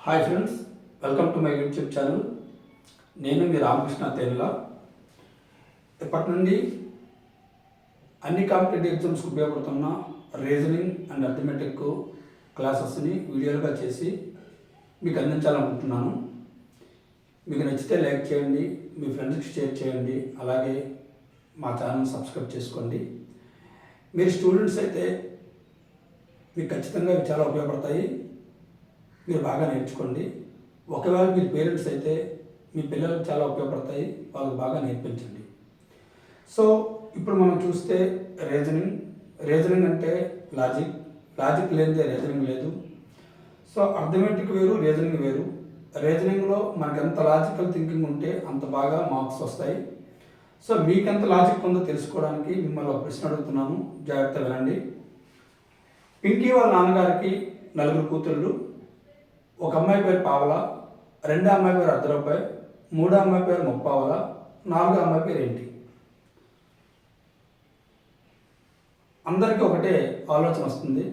Hi friends, welcome to my YouTube channel. నేను మీ రామకృష్ణ తేనుల. ఇప్పటి నుండి అన్ని కాంపిటేటివ్ ఎగ్జామ్స్కి ఉపయోగపడుతున్న రీజనింగ్ అండ్ అర్థమెటిక్ క్లాసెస్ని వీడియోలుగా చేసి మీకు అందించాలనుకుంటున్నాను. మీకు నచ్చితే లైక్ చేయండి, మీ ఫ్రెండ్స్కి షేర్ చేయండి, అలాగే మా ఛానల్ సబ్స్క్రైబ్ చేసుకోండి. మీరు స్టూడెంట్స్ అయితే మీకు ఖచ్చితంగా ఇవి చాలా ఉపయోగపడతాయి. మీరు బాగా నేర్చుకోండి. ఒకవేళ మీరు పేరెంట్స్ అయితే మీ పిల్లలకు చాలా ఉపయోగపడతాయి, వాళ్ళకి బాగా నేర్పించండి. సో ఇప్పుడు మనం చూస్తే రీజనింగ్ అంటే లాజిక్ లేనిదే రీజనింగ్ లేదు. సో అర్థమెటిక్ వేరు, రీజనింగ్ వేరు. రీజనింగ్లో మనకి ఎంత లాజికల్ థింకింగ్ ఉంటే అంత బాగా మార్క్స్ వస్తాయి. సో మీకెంత లాజిక్ ఉందో తెలుసుకోవడానికి మిమ్మల్ని ఒక ప్రశ్న అడుగుతున్నాను, జాగ్రత్త వినండి. పింకీ వాళ్ళ నాన్నగారికి 4 కూతుళ్ళు. ఒక అమ్మాయి పేరు పావల, 2వ అమ్మాయి పేరు ₹1 3వ అమ్మాయి పేరు ముప్పావల, 4వ అమ్మాయి పేరు ఏంటి? అందరికీ ఒకటే ఆలోచన వస్తుంది.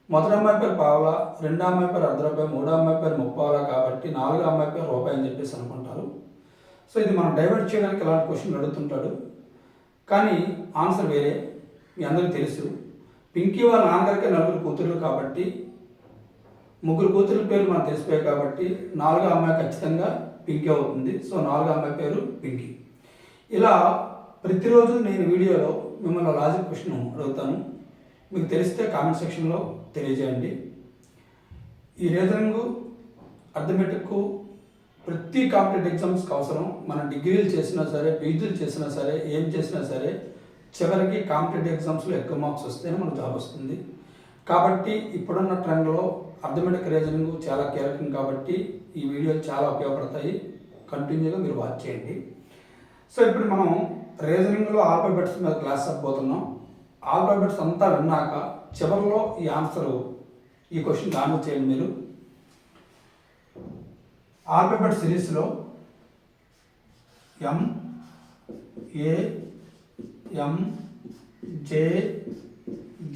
మొదటి అమ్మాయి పేరు పావల, 2వ అమ్మాయి పేరు ₹1, 3వ అమ్మాయి పేరు ముప్పావల కాబట్టి 4వ అమ్మాయి పేరు రూపాయి అని చెప్పేసి అనుకుంటారు. సో ఇది మనం డైవర్ట్ చేయడానికి ఇలాంటి క్వశ్చన్ అడుగుతుంటాడు, కానీ ఆన్సర్ వేరే. మీ అందరికీ తెలుసు, పింకీ వాళ్ళ నాన్నగారికి 4 కూతుర్లు కాబట్టి 3 కూతుర్ల పేర్లు మనకు తెలిసిపోయాయి కాబట్టి 4వ అమ్మాయి ఖచ్చితంగా పింకీ అవుతుంది. సో 4వ అమ్మాయి పేరు పింకీ. ఇలా ప్రతిరోజు నేను వీడియోలో మిమ్మల్ని లాజిక్ క్వశ్చన్ అడుగుతాను. మీకు తెలిస్తే కామెంట్ సెక్షన్లో తెలియజేయండి. ఈ రీజనింగ్ అర్థమెటిక్ ప్రతి కాంపిటేటివ్ ఎగ్జామ్స్కి అవసరం. మనం డిగ్రీలు చేసినా సరే, పీజీలు చేసినా సరే, ఏం చేసినా సరే చివరికి కాంపిటేటివ్ ఎగ్జామ్స్లో ఎక్కువ మార్క్స్ వస్తేనే మనకు జాబ్ వస్తుంది. కాబట్టి ఇప్పుడున్న ట్రెండ్లో అర్థమెటిక్ రీజనింగ్ చాలా కీలకం కాబట్టి ఈ వీడియోలు చాలా ఉపయోగపడతాయి. కంటిన్యూగా మీరు వాచ్ చేయండి. సో ఇప్పుడు మనం రీజనింగ్లో ఆల్ఫాబెట్స్ మీద క్లాస్ చెప్పబోతున్నాం. ఆల్ఫాబెట్స్ అంతా విన్నాక చివరిలో ఈ క్వశ్చన్ ఆన్సర్ చేయండి. మీరు ఆల్ఫాబెట్ సిరీస్లో M A M J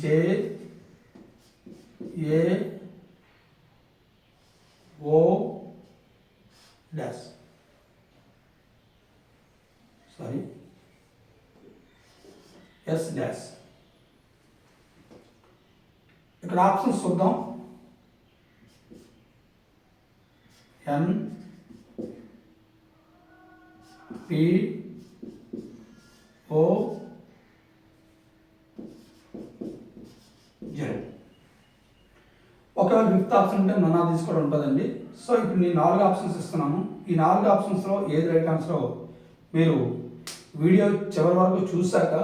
J A O dash S dash. ఇక్కడ ఆప్షన్స్ చూద్దాం. N P O Z. ఒకవేళ 5th ఆప్షన్ ఉంటే నన్నా తీసుకోవడం ఉంటుందండి. సో ఇప్పుడు నేను 4 ఆప్షన్స్ ఇస్తున్నాను. ఈ 4 ఆప్షన్స్లో ఏది రైట్ ఆన్సర్ మీరు వీడియో చివరి వరకు చూశాక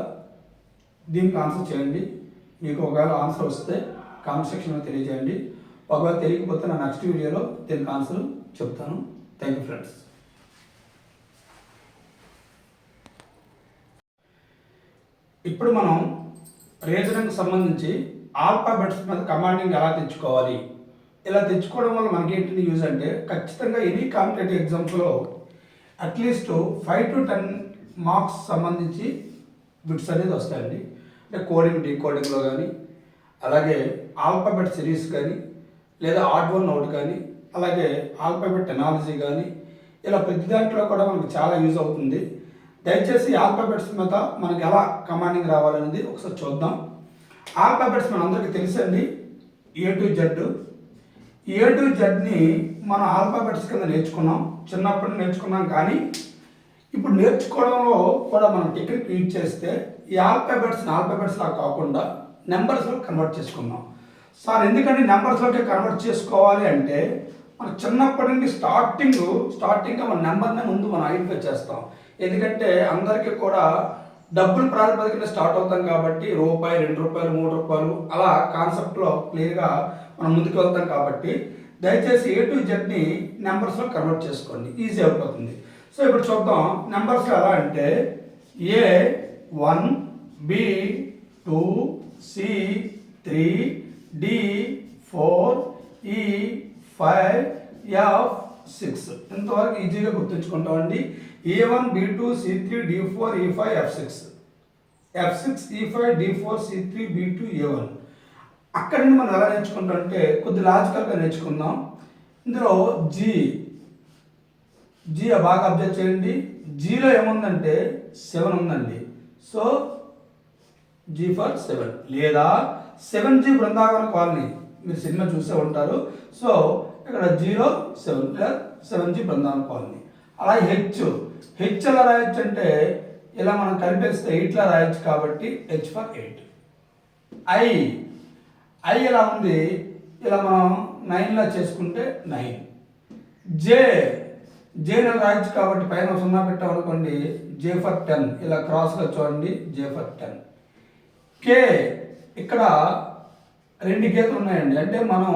దీనికి ఆన్సర్ చేయండి. మీకు ఒకవేళ ఆన్సర్ వస్తే కామెంట్ సెక్షన్లో తెలియజేయండి. ఒకవేళ తెలియకపోతే నా నెక్స్ట్ వీడియోలో దీనికి ఆన్సర్ చెప్తాను. Thank you friends. ఇప్పుడు మనం రీజనింగ్కి సంబంధించి ఆల్ఫాబెట్స్ మీద కమాండింగ్ ఎలా తెచ్చుకోవాలి, ఇలా తెచ్చుకోవడం వల్ల మనకి ఏంటి యూజ్ అంటే ఖచ్చితంగా ఎనీ కాంపిటేటివ్ ఎగ్జామ్స్లో అట్లీస్ట్ 5 to 10 మార్క్స్ సంబంధించి బిట్స్ అనేది వస్తాయండి. అంటే కోడింగ్ డీకోడింగ్లో కానీ, అలాగే ఆల్ఫాబెట్ సిరీస్ కానీ, లేదా ఆడ్ వన్ అవుట్ కానీ, అలాగే ఆల్ఫాబెట్ ఎనాలజీ కానీ, ఇలా ప్రతి దాంట్లో కూడా మనకు చాలా యూజ్ అవుతుంది. దయచేసి ఆల్ఫాబెట్స్ మీద మనకి ఎలా కమాండింగ్ రావాలనేది ఒకసారి చూద్దాం. ఆల్ఫాబెట్స్ మన అందరికీ తెలుసండి, A to Z. A to Zని మనం ఆల్ఫాబెట్స్ కింద నేర్చుకున్నాం, చిన్నప్పుడు నేర్చుకున్నాం. కానీ ఇప్పుడు నేర్చుకోవడంలో కూడా మనం టెక్నిక్ యూజ్ చేస్తే ఈ ఆల్ఫాబెట్స్లా కాకుండా నెంబర్స్లో కన్వర్ట్ చేసుకున్నాం. సార్ ఎందుకంటే నెంబర్స్లోకి కన్వర్ట్ చేసుకోవాలి అంటే మన చిన్నప్పటి నుండి స్టార్టింగ్గా మన నెంబర్నే ముందు మనం ఐడెంటిఫై చేస్తాం. ఎందుకంటే అందరికీ కూడా డబ్బులు ప్రాతిపదికన స్టార్ట్ అవుతాం కాబట్టి రూపాయి, ₹2, ₹3 అలా కాన్సెప్ట్లో క్లియర్గా మనం ముందుకు వెళ్తాం. కాబట్టి దయచేసి A to Zని నెంబర్స్లో కన్వర్ట్ చేసుకోండి, ఈజీ అయిపోతుంది. సో ఇప్పుడు చూద్దాం నెంబర్స్లో ఎలా అంటే A1 B2 C3 D4 E5 F6. ఇంతవరకు ఈజీగా గుర్తుంచుకుంటామండి. A1 B2 C3 D4 E5 F6 E5 D4 C3 B2 A1. అక్కడ నుండి మనం ఎలా నేర్చుకుంటాం అంటే కొద్ది లాజికల్గా నేర్చుకుందాం. ఇందులో జీ బాగా అబ్జర్వ్ చేయండి. జీలో ఏముందంటే 7 ఉందండి. సో జీ ఫర్ 7 లేదా 7G బృందావన కాలనీ, మీరు సినిమా చూసే ఉంటారు. సో ఇక్కడ 07 లేదా 7G బృందావన కాలనీ. అలాగే హెచ్ ఎలా రాయొచ్చు అంటే ఇలా మనం కలిపేస్తే 8లా రాయొచ్చు కాబట్టి హెచ్ ఫర్ 8. ఐ ఎలా ఉంది, ఇలా మనం 9లా చేసుకుంటే 9. జేని రాయొచ్చు కాబట్టి పైన 0 పెట్టాం అనుకోండి, జే ఫర్ 10, ఇలా క్రాస్గా చూడండి, జే ఫర్ 10. కే ఇక్కడ 2 గీతలు ఉన్నాయండి. అంటే మనం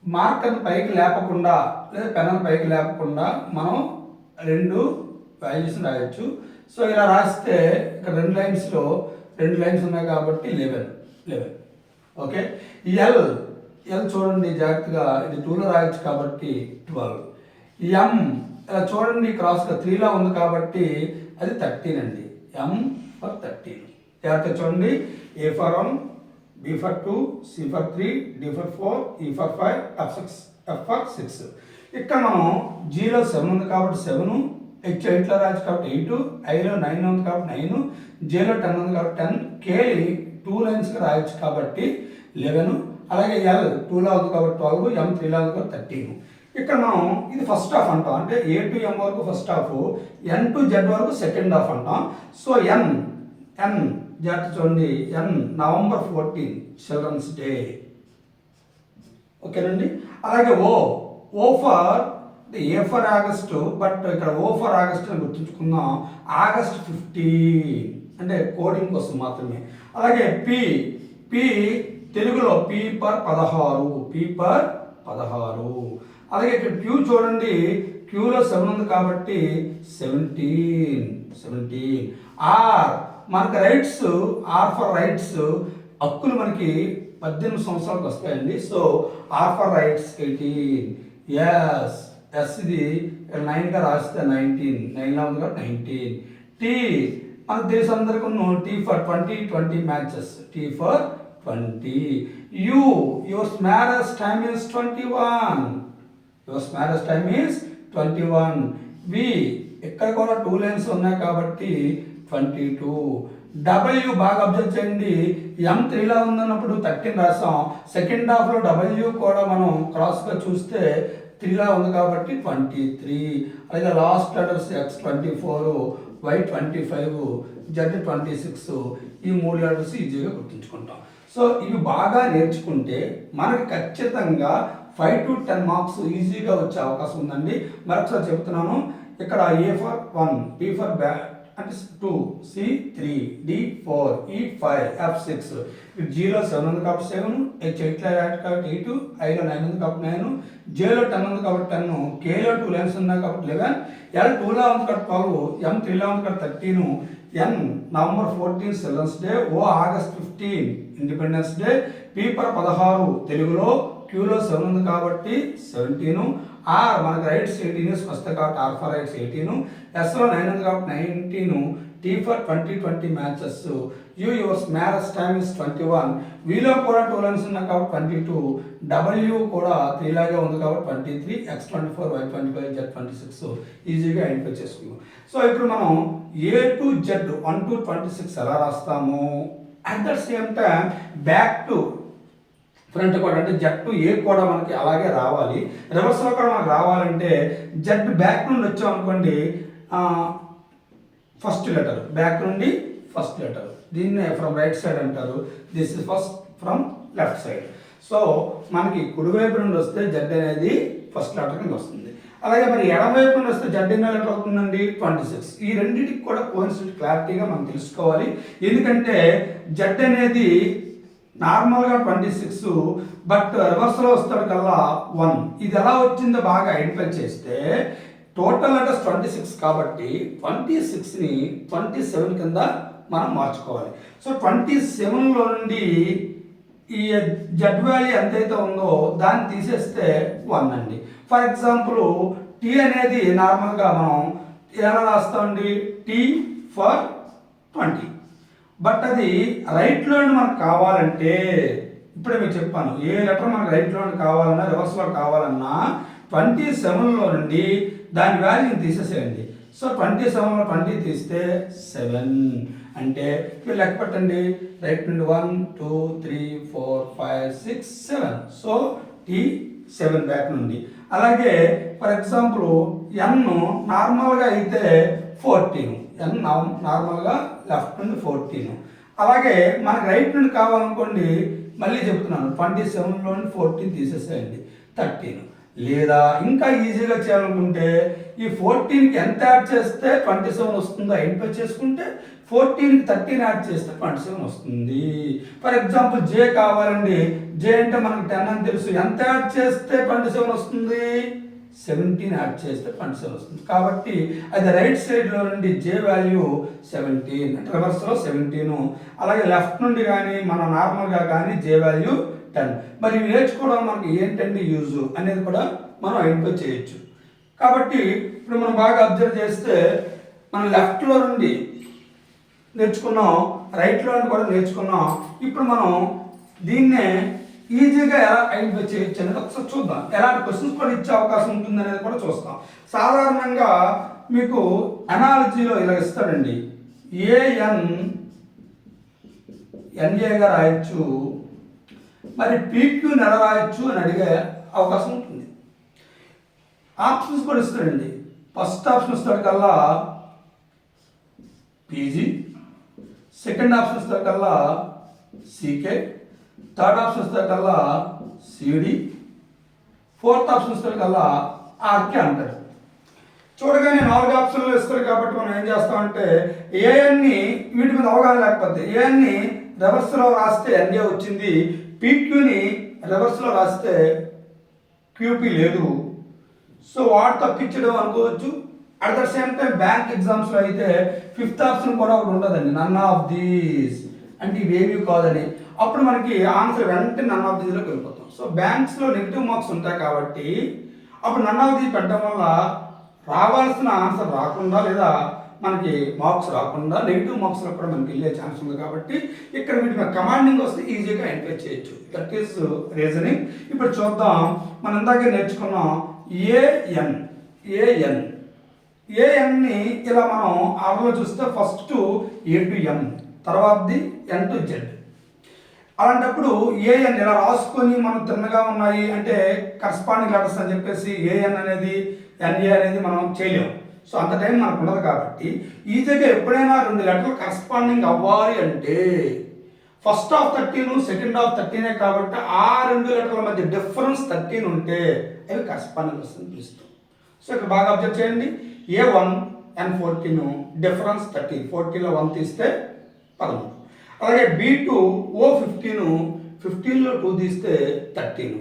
మార్కర్ని పైకి లేపకుండా లేదా పెన్ను పైకి లేపకుండా మనం 2 వాల్యూస్ రాయొచ్చు. సో ఇలా రాస్తే ఇక్కడ 2 లైన్స్ ఉన్నాయి కాబట్టి 11. ఓకే. ఎల్ చూడండి జాగ్రత్తగా, ఇది 2లో రాయొచ్చు కాబట్టి 12. ఎం ఇలా చూడండి క్రాస్గా 3లా ఉంది కాబట్టి అది 13 అండి. M for 13. జాగ్రత్తగా చూడండి, A for 1, B for 2, C for 3, D for 4, E for 5, F for 6. ఇక్కడ మనం జీలో 7 ఉంది కాబట్టి 7, హెచ్ 8లో రాయొచ్చు కాబట్టి 8, ఐలో 9 ఉంది కాబట్టి 9, జేలో 10 ఉంది కాబట్టి 10, కే 2 లైన్స్గా రాయొచ్చు కాబట్టి 11, అలాగే ఎల్ 2లా ఉంది కాబట్టి 12, ఎం 3లా ఉంది కాబట్టి 13. ఇక్కడ మనం ఇది ఫస్ట్ హాఫ్ అంటాం, అంటే ఏ టు ఎం వరకు first half, N to Z వరకు సెకండ్ హాఫ్ అంటాం. సో ఎన్ జాగ్రత్త చూడండి, ఎన్ నవంబర్ 14 చిల్డ్రన్స్ డే. ఓకేనండి. అలాగే O for A for August, but ఇక్కడ ఓ ఫర్ ఆగస్ట్ అని గుర్తుంచుకుందాం, ఆగస్ట్ 15 అంటే కోడింగ్ కోసం మాత్రమే. అలాగే పి తెలుగులో పి పర్ 16. అలాగే ఇక్కడ క్యూ చూడండి, క్యూలో 7 ఉంది కాబట్టి 17. ఆర్ మనకు ఆర్ ఫర్ రైట్స్, హక్కులు మనకి 18 సంవత్సరాలకు వస్తాయండి. So R for rights 18. S ఇది 9గా రాస్తే 19, 9లా ఉంది కాబట్టి 19. టీ మనకు తెలిసి అందరికీ tea for 20 matches, tea for 20. Your marriage time is 21. వి ఇక్కడ కూడా 2 లైన్స్ ఉన్నాయి కాబట్టి 22. డబ్ల్యూ బాగా అబ్జర్వ్ చేయండి, ఎం 3లా ఉందన్నప్పుడు 13 రాసాం. సెకండ్ హాఫ్లో డబ్ల్యూ కూడా మనం క్రాస్గా చూస్తే 3లా ఉంది కాబట్టి 23. అలాగే last letters X 24, Y 25, Z 26. ఈ 3 లెటర్స్ ఈజీగా గుర్తుంచుకుంటాం. సో ఇవి బాగా నేర్చుకుంటే మనకి ఖచ్చితంగా 5 to 10 మార్క్స్ ఈజీగా వచ్చే అవకాశం ఉందండి. మరొకసారి చెప్తున్నాను, ఇక్కడ A for 1, B for bat అంటే 2, సి 3, డి 4, ఈ 5, ఎఫ్ 6. జీలో 7 ఉంది కాబట్టి 7, హెచ్ 8లో కాబట్టి 8, ఐలో 9 ఉంది కాబట్టి 9, జేలో 10 ఉంది కాబట్టి 10, కేలో 2 లైన్స్ ఉన్నాయి కాబట్టి 11, ఎల్ 2లా ఉంది కాబట్టి 12, ఎం 3లా ఉంది కాబట్టి 13, N November 14 children's day, O August 15 independence day, P for 16 తెలుగులో, క్యూలో 7 ఉంది కాబట్టి 17, ఆర్ మనకు రైట్స్ 18 వస్తాయి కాబట్టి ఆర్ ఫర్ రైట్స్ 18, ఎస్లో 9 ఉంది కాబట్టి 19, tea for 20 matches, your marriage time is 21, వీలో కూడా 2 లైన్స్ ఉన్నాయి కాబట్టి 22, డబ్ల్యూ కూడా 3లాగా ఉంది కాబట్టి 23, ఎక్స్ 24, వై 25, జెడ్ 26 ఈజీగా ఐడెంటిఫై చేసుకున్నాం. సో ఇప్పుడు మనం ఏ టు జెడ్ 1 to 26 ఎలా రాస్తాము, at the same time back to front కూడా, అంటే జెడ్ టు ఏ కూడా మనకి అలాగే రావాలి. రివర్స్లో కూడా మనకు రావాలంటే జెడ్ బ్యాక్ నుండి వచ్చాం అనుకోండి, ఫస్ట్ లెటర్ బ్యాక్ నుండి ఫస్ట్ లెటర్, దీన్నే ఫ్రమ్ రైట్ సైడ్ అంటారు. This is first from left side. So మనకి కుడివైపు నుండి వస్తే జెడ్ అనేది ఫస్ట్ లెటర్ కింద వస్తుంది. అలాగే మరి ఎడమవైపు నుండి వస్తే జెడ్ ఎన్నో లెటర్ అవుతుందండి 26. ఈ రెండింటికి కూడా కోఇన్సిడెంట్ క్లారిటీగా మనం తెలుసుకోవాలి. ఎందుకంటే జెడ్ అనేది నార్మల్గా 26, బట్ రివర్స్లో వస్తాడు కల్లా 1. ఇది ఎలా వచ్చిందో బాగా ఐడెంటిఫై చేస్తే టోటల్ లెటర్స్ 26 కాబట్టి 26ని 27 కింద మనం మార్చుకోవాలి. సో 27లో నుండి ఈ జెడ్ వాల్యూ ఎంతైతే ఉందో దాన్ని తీసేస్తే 1 అండి. ఫర్ ఎగ్జాంపుల్ టీ అనేది నార్మల్గా మనం ఎలా రాస్తామండి, టీ ఫర్ 20, బట్ అది రైట్లో మనకు కావాలంటే ఇప్పుడే మీకు చెప్పాను, ఏ లెటర్ మనకు రైట్లో కావాలన్నా రివర్స్లో కావాలన్నా 27లో నుండి దాని వాల్యూని తీసేసేయండి. సో 27లో 20 తీస్తే 7 అంటే మీరు లెక్క పెట్టండి, రైట్ నుండి 1 2 3 4 5 6 7. సో T7 బ్యాక్ నుండి. అలాగే ఫర్ ఎగ్జాంపుల్ n నార్మల్గా అయితే 14, n నార్మల్గా లెఫ్ట్ నుండి 14. అలాగే మనకు రైట్ నుండి కావాలనుకోండి, మళ్ళీ చెప్తున్నాను 27లో నుండి 14 తీసేసేయండి, 13. లేదా ఇంకా ఈజీగా చేయాలనుకుంటే ఈ 14కి ఎంత యాడ్ చేస్తే 27 వస్తుందో ఐడెంటిఫై చేసుకుంటే 14కి 13 యాడ్ చేస్తే 27 వస్తుంది. ఫర్ ఎగ్జాంపుల్ జే కావాలండి, జే అంటే మనకు 10 అని తెలుసు, ఎంత యాడ్ చేస్తే 27 వస్తుంది, 17 యాడ్ చేస్తే 27 వస్తుంది. కాబట్టి అది రైట్ సైడ్లో నుండి జే వాల్యూ 17 అంటే రివర్స్లో 17. అలాగే లెఫ్ట్ నుండి కానీ మనం నార్మల్గా కానీ జే వాల్యూ 10. మరి నేర్చుకోవడం మనకి ఏంటంటే యూజ్ అనేది కూడా మనం ఐడెంటిఫై చేయొచ్చు. కాబట్టి ఇప్పుడు మనం బాగా అబ్జర్వ్ చేస్తే మనం లెఫ్ట్లో నుండి నేర్చుకున్నాం, రైట్లో నుండి కూడా నేర్చుకున్నాం. ఇప్పుడు మనం దీన్నే ఈజీగా ఎలా ఐడెంటిఫై చేయొచ్చు అనేది ఒకసారి చూద్దాం. ఎలాంటి క్వశ్చన్స్ కూడా ఇచ్చే అవకాశం ఉంటుంది అనేది కూడా చూస్తాం. సాధారణంగా మీకు అనాలజీలో ఇలా ఇస్తాడండి, ఏఎన్ ఎన్ఏగా రాయొచ్చు, మరి పీక్యూని ఎలా రాయొచ్చు అని అడిగే అవకాశం ఉంటుంది. ఆప్షన్స్ కూడా ఇస్తాడండి. ఫస్ట్ ఆప్షన్ ఇస్తాడు కల్లా పీజీ, సెకండ్ ఆప్షన్ ఇస్తాడు కల్లా సీకే, థర్డ్ ఆప్షన్ ఇస్తాడు కల్లా సిడి, ఫోర్త్ ఆప్షన్ ఇస్తాడు కల్లా ఆర్కే అంటాడు. చూడగానే 4 ఆప్షన్లు ఇస్తారు కాబట్టి మనం ఏం చేస్తామంటే ఏఎన్ని వీటి మీద అవగాహన లేకపోతే ఏఎన్ని రివర్స్లో రాస్తే ఎన్ఏ వచ్చింది, పీక్యూని రివర్స్లో రాస్తే క్యూపీ లేదు. సో వాడు తప్పించడం అనుకోవచ్చు. At the same time bank ఎగ్జామ్స్లో అయితే 5th ఆప్షన్ కూడా ఒకటి ఉండదండి, నన్ ఆఫ్ దీస్ అంటే ఇవేవి కాదని. అప్పుడు మనకి ఆన్సర్ వెంటనే నన్ ఆఫ్ దీస్లోకి వెళ్ళిపోతాం. సో బ్యాంక్స్లో నెగిటివ్ మార్క్స్ ఉంటాయి కాబట్టి అప్పుడు నన్ ఆఫ్ దీస్ పెట్టడం వల్ల రావాల్సిన ఆన్సర్ రాకుండా లేదా మనకి మార్క్స్ రాకుండా నెగిటివ్ మార్క్స్లో కూడా మనకి వెళ్ళే ఛాన్స్ ఉంది. కాబట్టి ఇక్కడ వీటి మీద కమాండింగ్ వస్తే ఈజీగా ఐడెంటిఫై చేయొచ్చు. That is reasoning. ఇప్పుడు చూద్దాం, మనం ఇందాకే నేర్చుకున్నాం ఏఎన్. ఏఎన్ని ఇలా మనం ఆర్డర్లో చూస్తే ఫస్ట్ ఏ టు ఎం, తర్వాతది ఎన్ టు జెడ్. అలాంటప్పుడు ఏఎన్ ఇలా రాసుకొని మనం తిన్నగా ఉన్నాయి అంటే కరస్పాండింగ్ లెటర్స్ అని చెప్పేసి ఏఎన్ అనేది ఎన్ఏ అనేది మనం చేయలేము. సో అంత టైం మనకు ఉండదు. కాబట్టి ఈజీగా ఎప్పుడైనా 2 లెటర్లు కరస్పాండింగ్ అవ్వాలి అంటే ఫస్ట్ ఆఫ్ 13 సెకండ్ ఆఫ్ 13 కాబట్టి ఆ 2 లెటర్ల మధ్య డిఫరెన్స్ 13 ఉంటే అవి కరస్పాండింగ్ వస్తుంది పిలుస్తాం. సో ఇక్కడ బాగా అబ్జర్వ్ చేయండి, A1 N14 డిఫరెన్స్ 13, 14లో 1 తీస్తే 13. అలాగే B2 O15 15లో 2 తీస్తే 13.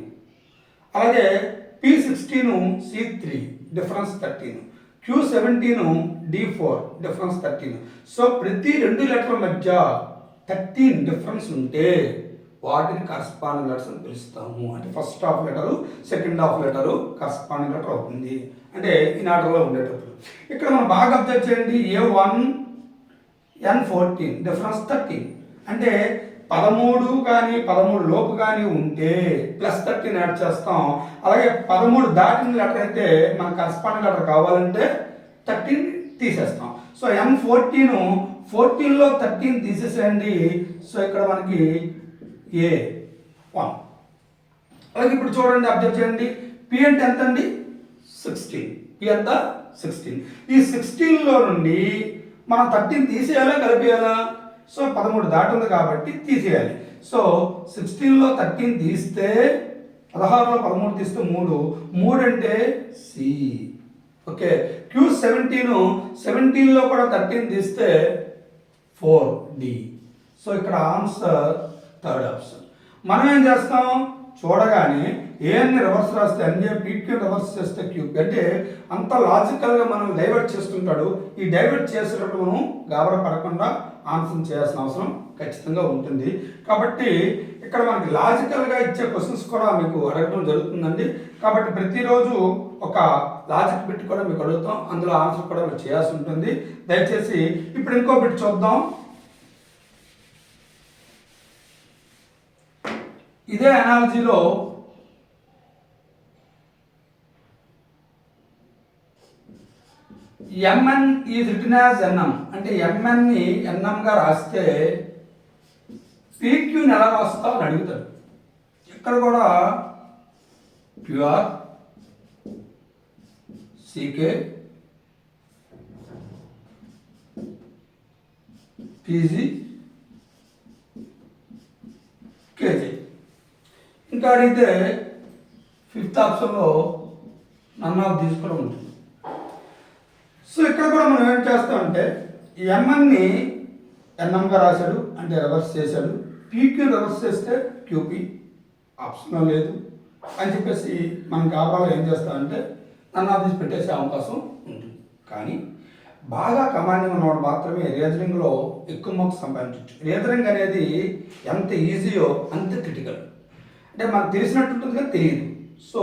అలాగే P16 C3 difference 13, Q17 D4 difference 13. So ప్రతి 2 లెటర్ల మధ్య 13 డిఫరెన్స్ ఉంటే వాటిని కరస్పాండింగ్ లెటర్స్ అని పిలుస్తాము. అంటే first half letter second half letter corresponding letter అవుతుంది, అంటే ఇన్ ఆర్డర్లో ఉండేటప్పుడు. ఇక్కడ మనం బాగా అబ్జర్వ్ చేయండి, A1 N14 డిఫరెన్స్ 13 అంటే 13 కానీ 13 లోపు కానీ ఉంటే +13 యాడ్ చేస్తాం. అలాగే 13 దాటిన లెటర్ అయితే మన కరస్పాండింగ్ లెటర్ కావాలంటే 13 తీసేస్తాం. సో N14లో 13 తీసేసేయండి. సో ఇక్కడ మనకి A1. అలాగే ఇప్పుడు చూడండి, అబ్జర్వ్ చేయండి, P అంటే ఎంత అండి 16, P ఎంత 16. ఈ 16లో నుండి మనం 13 తీసేయాలా కలిపేయాలా? సో 13 దాటుంది కాబట్టి తీసేయాలి. సో 16లో 13 తీస్తే 16లో 13 తీస్తే 3 అంటే సి. ఓకే, Q17లో కూడా 13 తీస్తే 4D. సో ఇక్కడ ఆన్సర్ థర్డ్ ఆప్షన్. మనం ఏం చేస్తాం, చూడగానే ఏఎన్ని రివర్స్ రాస్తే ఎన్ఏ, పీక్యూ రివర్స్ చేస్తే క్యూపీ, అంటే అంత లాజికల్గా మనం డైవర్ట్ చేస్తుంటాడు. ఈ డైవర్ట్ చేసేటప్పుడు మనం గాబరా పడకుండా ఆన్సర్ చేయాల్సిన అవసరం ఖచ్చితంగా ఉంటుంది. కాబట్టి ఇక్కడ మనకి లాజికల్గా ఇచ్చే క్వశ్చన్స్ కూడా మీకు అడగడం జరుగుతుందండి. కాబట్టి ప్రతిరోజు ఒక లాజిక్ బిట్ కూడా మీకు అడుగుతాం, అందులో ఆన్సర్ కూడా మీరు చేయాల్సి ఉంటుంది. దయచేసి ఇప్పుడు ఇంకో బిట్ చూద్దాం. ఇదే అనాలజీలో MN is written as NM అంటే ఎంఎన్ని ఎన్ఎంగా రాస్తే పీక్యూని ఎలా రాస్తావు అని అడుగుతాడు. ఇక్కడ కూడా క్యూఆర్ సీకే పీజీ కేజీ. ఇంకా అడిగితే ఫిఫ్త్ ఆప్షన్లో నన్ ఆఫ్ దీస్ కూడా ఉంటుంది. సో ఇక్కడ కూడా మనం ఏం చేస్తామంటే ఎంఎన్ని ఎన్ఎంగా రాశాడు అంటే రివర్స్ చేశాడు, పీక్యూ రివర్స్ చేస్తే క్యూపీ ఆప్షన్లో లేదు అని చెప్పేసి మనం కావాలో ఏం చేస్తామంటే నన్ ఆఫ్ దీస్ పెట్టేసే అవకాశం ఉంటుంది. కానీ బాగా కమాండింగ్ ఉన్నవాడు మాత్రమే రీజనింగ్లో ఎక్కువ మార్క్స్ సంపాదించవచ్చు. రీజనింగ్ అనేది ఎంత ఈజీయో అంత క్రిటికల్. అంటే మనకు తెలిసినట్టు ఉంటుంది కానీ తెలియదు. సో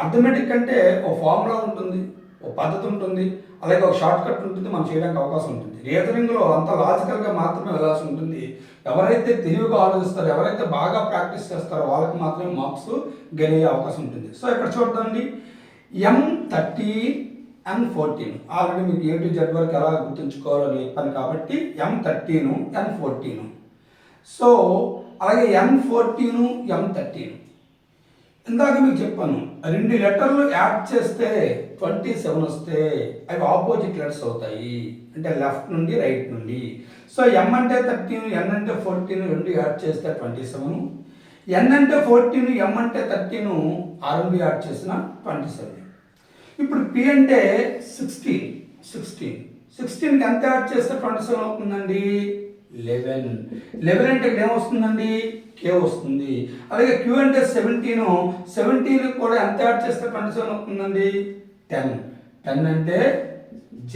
అర్థమెటిక్ అంటే ఓ ఫార్ములా ఉంటుంది, ఓ పద్ధతి ఉంటుంది, అలాగే ఒక షార్ట్ కట్ ఉంటుంది, మనం చేయడానికి అవకాశం ఉంటుంది. రీజనింగ్లో అంత లాజికల్గా మాత్రమే వెళ్ళాల్సి ఉంటుంది. ఎవరైతే తెలివిగా ఆలోచిస్తారో, ఎవరైతే బాగా ప్రాక్టీస్ చేస్తారో వాళ్ళకి మాత్రమే మార్క్స్ గెలిగే అవకాశం ఉంటుంది. సో ఇక్కడ చూడండి M13 N14 ఆల్రెడీ మీకు A to Z వరకు ఎలా గుర్తుంచుకోవాలని చెప్పాను కాబట్టి M13 N14. సో అలాగే N14 M13 ఇందాక మీకు చెప్పాను, 2 లెటర్లు యాడ్ చేస్తే 27 వస్తే అవి ఆపోజిట్ లెటర్స్ అవుతాయి, అంటే లెఫ్ట్ నుండి రైట్ నుండి. సో M అంటే 13 N అంటే 14 రెండు యాడ్ చేస్తే 27, N అంటే 14 M అంటే 13 ఆ రెండు యాడ్ చేసిన 27. ఇప్పుడు P అంటే 16కి ఎంత యాడ్ చేస్తే 27 అవుతుందండి? 11 అంటే ఇక్కడ ఏమొస్తుందండి? K వస్తుంది. అలాగే Q అంటే 17 కూడా ఎంత యాడ్ చేస్తే 27 అవుతుందండి? 10 అంటే J.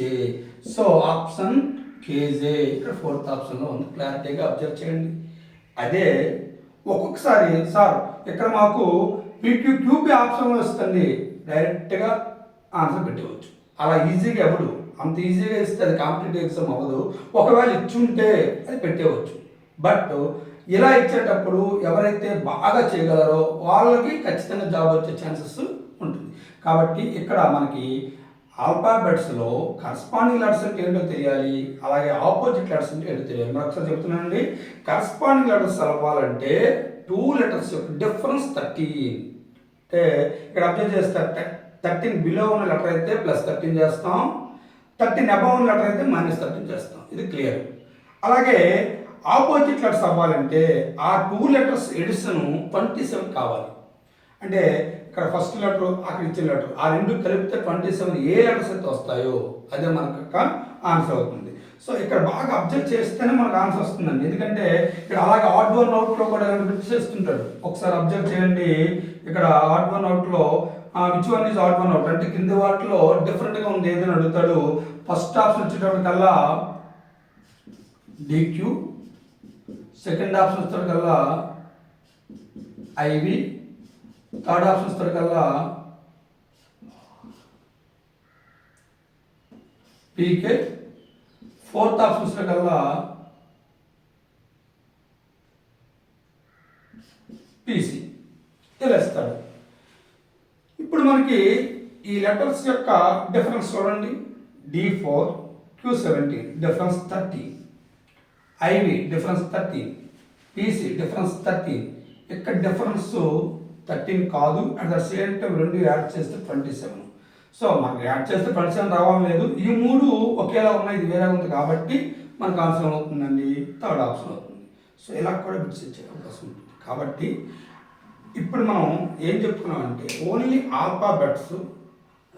సో ఆప్షన్ KJ ఇక్కడ 4th ఆప్షన్లో ఉంది. క్లారిటీగా అబ్జర్వ్ చేయండి. అదే ఒక్కొక్కసారి సార్ ఇక్కడ మాకు PQQP ఆప్షన్లో వస్తుంది, డైరెక్ట్గా ఆన్సర్ పెట్టవచ్చు. అలా ఈజీగా ఎవడు అంత ఈజీగా ఇస్తే అది కాంపిటేటివ్ ఎగ్జామ్ అవ్వదు. ఒకవేళ ఇచ్చుంటే అది పెట్టేవచ్చు. బట్ ఇలా ఇచ్చేటప్పుడు ఎవరైతే బాగా చేయగలరో వాళ్ళకి ఖచ్చితంగా జాబ్ వచ్చే ఛాన్సెస్ ఉంటుంది. కాబట్టి ఇక్కడ మనకి ఆల్ఫాబెట్స్లో కరస్పాండింగ్ లెటర్స్ అంటే ఏంటో తెలియాలి, అలాగే ఆపోజిట్ లెటర్స్ అంటే ఏంటో తెలియాలి. మరి ఒకసారి చెప్తున్నానండి, కరస్పాండింగ్ లెటర్స్ అవ్వాలంటే 2 లెటర్స్ యొక్క డిఫరెన్స్ 13. అంటే ఇక్కడ అబ్జర్వ్ చేస్తే 13 బిలో ఉన్న లెటర్ అయితే +13 చేస్తాం, 13 అబవ్ ఉన్న లెటర్ అయితే -13 చేస్తాం. ఇది క్లియర్. అలాగే ఆపోజిట్ లెటర్స్ అవ్వాలంటే ఆ 2 లెటర్స్ ఎడిషన్ 27 కావాలి. అంటే ఇక్కడ ఫస్ట్ లెటర్ అక్కడ ఇచ్చిన లెటర్ ఆ రెండు కలిపితే 27 ఏ లెటర్స్ అయితే వస్తాయో అదే మనకు ఆన్సర్ అవుతుంది. సో ఇక్కడ బాగా అబ్జర్వ్ చేస్తేనే మనకు ఆన్సర్ వస్తుందండి. ఎందుకంటే ఇక్కడ అలాగే ఆడ్ వన్ అవుట్లో కూడా చేస్తుంటాడు. ఒకసారి అబ్జర్వ్ చేయండి. ఇక్కడ ఆడ్ వన్ అవుట్లో which one is odd one out అంటే కింది వాటిలో డిఫరెంట్గా ఉంది ఏదైనా అడుగుతాడు. ఫస్ట్ ఆప్షన్ వచ్చేటప్పటికల్లా DQ, సెకండ్ ఆప్షన్ వచ్చేటప్పటికల్లా IV, థర్డ్ ఆప్షన్ వచ్చేటప్పటికల్లా PK, ఫోర్త్ ఆప్షన్ వచ్చేటప్పటికల్లా PC. తెలుస్తాడు. ఇప్పుడు మనకి ఈ లెటర్స్ యొక్క డిఫరెన్స్ చూడండి. D4 Q17 difference 13, IV difference 13, PC difference 13. ఇక్కడ డిఫరెన్స్ 13 కాదు, అట్ ద సేమ్ టైం రెండు యాడ్ చేస్తే 27. సో మనకి యాడ్ చేస్తే 27 రావడం లేదు. ఈ మూడు ఒకేలా ఉన్నాయి, ఇది వేరే ఉంది కాబట్టి మనకు ఆన్సర్ అవుతుందండి థర్డ్ ఆప్షన్ అవుతుంది. సో ఇలా కూడా బిట్స్ ఇచ్చే అవకాశం ఉంటుంది. కాబట్టి ఇప్పుడు మనం ఏం చెప్పుకున్నామంటే ఓన్లీ ఆల్ఫాబెట్స్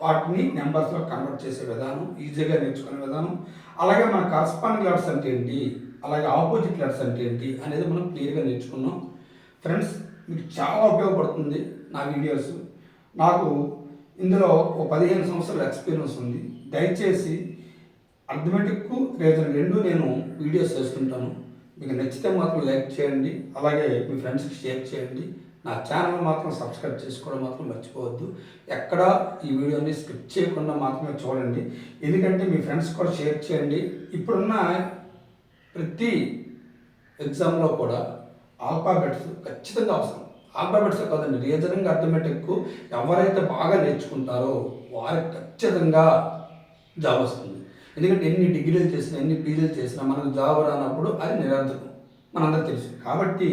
వాటిని నెంబర్స్లో కన్వర్ట్ చేసే విధానం, ఈజీగా నేర్చుకునే విధానం, అలాగే మన కరస్పాండింగ్ లెటర్స్ అంటే ఏంటి, అలాగే ఆపోజిట్ లెటర్స్ అంటే ఏంటి అనేది మనం క్లియర్గా నేర్చుకున్నాం. ఫ్రెండ్స్, మీకు చాలా ఉపయోగపడుతుంది నా వీడియోస్. నాకు ఇందులో ఒక 15 సంవత్సరాల ఎక్స్పీరియన్స్ ఉంది. దయచేసి అర్థమెటిక్ రీజనింగ్ రెండు నేను వీడియోస్ చేస్తుంటాను. మీకు నచ్చితే మాత్రం లైక్ చేయండి, అలాగే మీ ఫ్రెండ్స్కి షేర్ చేయండి. నా ఛానల్ మాత్రం సబ్స్క్రైబ్ చేసుకోవడం మాత్రం మర్చిపోవద్దు. ఎక్కడ ఈ వీడియోని స్కిప్ చేయకుండా మాత్రమే చూడండి, ఎందుకంటే మీ ఫ్రెండ్స్ కూడా షేర్ చేయండి. ఇప్పుడున్న ప్రతి ఎగ్జామ్లో కూడా ఆల్ఫాబెట్స్ ఖచ్చితంగా అవసరం. ఆల్ఫాబెట్స్ కాదండి, రీజనింగ్ అర్థమెటిక్ ఎవరైతే బాగా నేర్చుకుంటారో వారికి ఖచ్చితంగా జాబ్ వస్తుంది. ఎందుకంటే ఎన్ని డిగ్రీలు చేసినా ఎన్ని పీజీలు చేసినా మనకు జాబ్ రానప్పుడు అది నిరర్థకం, మనందరికీ తెలుసు. కాబట్టి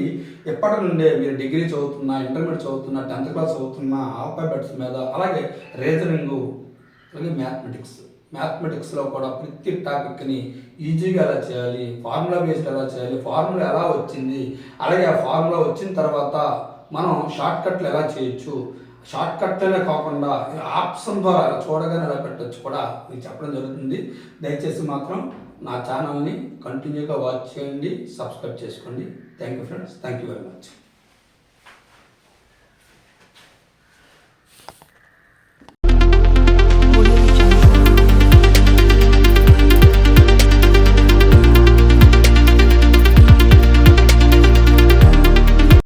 ఎప్పటి నుండే మీరు డిగ్రీ చదువుతున్నా, ఇంటర్మీడియట్ చదువుతున్నా, 10th క్లాస్ చదువుతున్నా ఆల్ఫాబెట్స్ మీద, అలాగే రీజనింగు, అలాగే మ్యాథమెటిక్స్లో కూడా ప్రతి టాపిక్ని ఈజీగా ఎలా చేయాలి, ఫార్ములా బేస్డ్ ఎలా చేయాలి, ఫార్ములా ఎలా వచ్చింది, అలాగే ఆ ఫార్ములా వచ్చిన తర్వాత మనం షార్ట్ కట్లు ఎలా చేయొచ్చు, షార్ట్ కట్లనే కాకుండా ఆప్షన్ ద్వారా చూడగానే ఎలా పెట్టచ్చు కూడా మీకు చెప్పడం జరుగుతుంది. దయచేసి మాత్రం నా ఛానల్ని కంటిన్యూగా వాచ్ చేయండి, సబ్స్క్రైబ్ చేసుకోండి. Thank you friends, thank you very much.